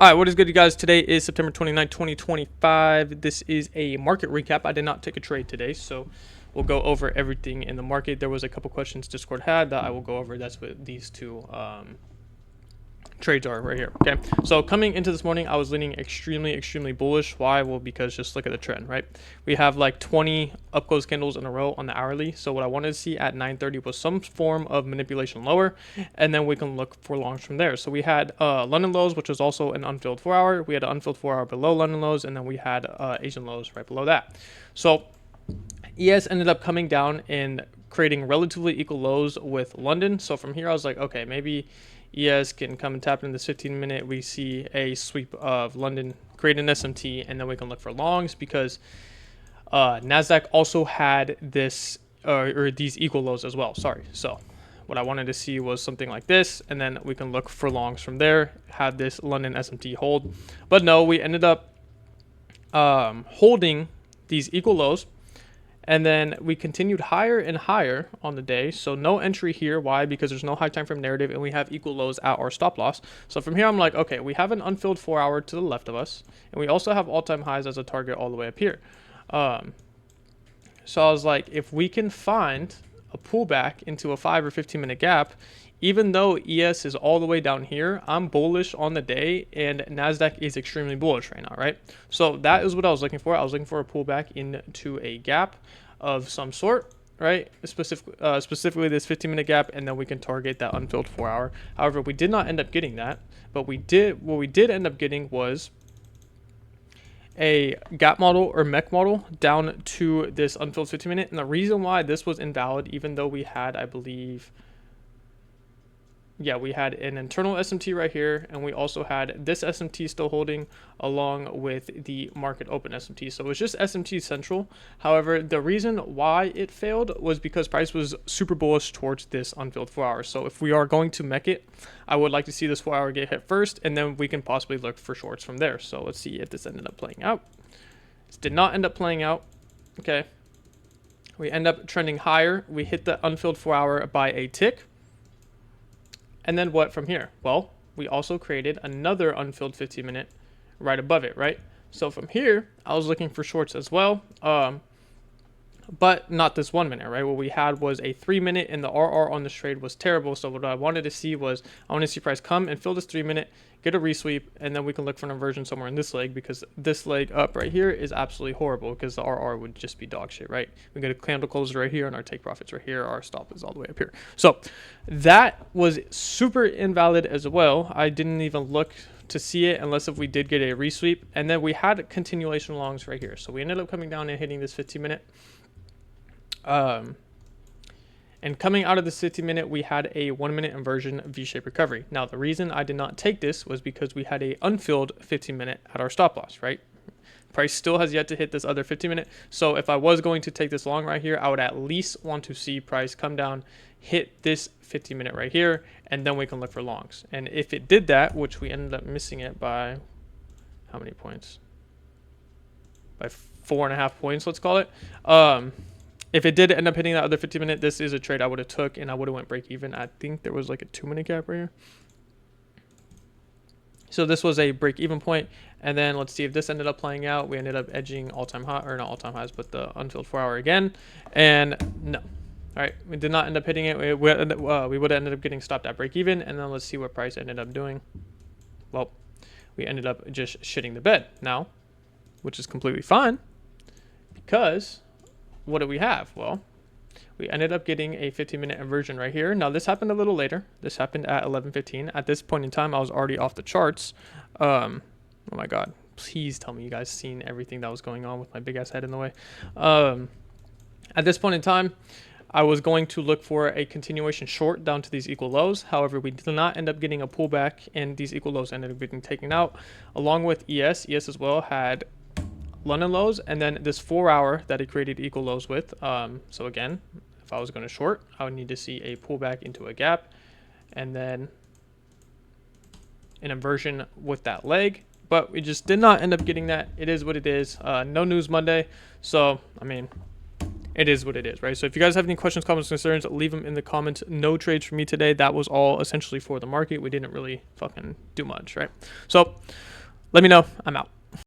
All right, what is good, you guys? Today is September 29th, 2025. This is a market recap. I did not take a trade today, so we'll go over everything in the market. There was a couple questions Discord had that I will go over. That's what these two trades are right here. Okay, so coming into this morning, I was leaning extremely bullish. Why? Well, because just look at the trend, right? We have like 20 up close candles in a row on the hourly. So what I wanted to see at 9:30 was some form of manipulation lower, and then we can look for longs from there. So we had London lows, which was also an unfilled 4-hour. We had an unfilled 4-hour below London lows, and then we had Asian lows right below that. So ES ended up coming down and creating relatively equal lows with London. So from here, I was like, okay, maybe ES can come and tap in this 15-minute. We see a sweep of London, create an SMT, and then we can look for longs because NASDAQ also had this or these equal lows as well. Sorry. So what I wanted to see was something like this, and then we can look for longs from there, have this London SMT hold. But no, we ended up holding these equal lows. And then we continued higher and higher on the day. So no entry here. Why? Because there's no high time frame narrative and we have equal lows at our stop loss. So from here, I'm like, okay, we have an unfilled 4-hour to the left of us. And we also have all-time highs as a target all the way up here. So I was like, if we can find a pullback into a 5 or 15-minute gap, even though ES is all the way down here, I'm bullish on the day, and NASDAQ is extremely bullish right now, right? So that is what I was looking for. I was looking for a pullback into a gap of some sort, right? Specifically this 15-minute gap, and then we can target that unfilled 4-hour. However, we did not end up getting that, but what we did end up getting was a gap model or mech model down to this unfilled 15-minute. And the reason why this was invalid, even though we had, I believe, we had an internal SMT right here, and we also had this SMT still holding along with the market open SMT. So it was just SMT central. However, the reason why it failed was because price was super bullish towards this unfilled 4-hour. So if we are going to mech it, I would like to see this 4-hour get hit first, and then we can possibly look for shorts from there. So let's see if this ended up playing out. This did not end up playing out. Okay. We end up trending higher. We hit the unfilled 4-hour by a tick. And then what from here? Well, we also created another unfilled 15-minute right above it, right? So from here, I was looking for shorts as well, but not this 1 minute, right? What we had was a 3-minute, and the RR on this trade was terrible. So what I wanted to see was, I want to see price come and fill this 3-minute, get a resweep, and then we can look for an inversion somewhere in this leg, because this leg up right here is absolutely horrible because the RR would just be dog shit, right? We get a candle close right here and our take profits right here. Our stop is all the way up here. So that was super invalid as well. I didn't even look to see it unless if we did get a resweep. And then we had continuation longs right here. So we ended up coming down and hitting this 15-minute. And coming out of the 50-minute, we had a 1-minute inversion V-shaped recovery. Now, the reason I did not take this was because we had a unfilled 15-minute at our stop loss, right? Price still has yet to hit this other 15-minute. So if I was going to take this long right here, I would at least want to see price come down, hit this 15-minute right here, and then we can look for longs. And if it did that, which we ended up missing it by how many points? By 4.5 points, let's call it. If it did end up hitting that other 15-minute, this is a trade I would have took, and I would have went break even. I think there was like a 2-minute gap right here. So this was a break even point. And then let's see if this ended up playing out. We ended up edging all-time high, or not all-time highs, but the unfilled 4-hour again. And no. All right, we did not end up hitting it. We would have ended up getting stopped at break even. And then let's see what price ended up doing. Well, we ended up just shitting the bed now, which is completely fine, because what do we have? Well, we ended up getting a 15-minute inversion right here. Now, this happened a little later. This happened at 11:15. At this point in time, I was already off the charts. Oh my God. Please tell me you guys seen everything that was going on with my big ass head in the way. At this point in time, I was going to look for a continuation short down to these equal lows. However, we did not end up getting a pullback, and these equal lows ended up getting taken out along with ES. ES as well had London lows, and then this 4-hour that it created equal lows with. So again, if I was going to short, I would need to see a pullback into a gap, and then an inversion with that leg. But we just did not end up getting that. It is what it is. No news Monday. So, I mean, it is what it is, right? So if you guys have any questions, comments, concerns, leave them in the comments. No trades for me today. That was all essentially for the market. We didn't really fucking do much, right? So let me know. I'm out.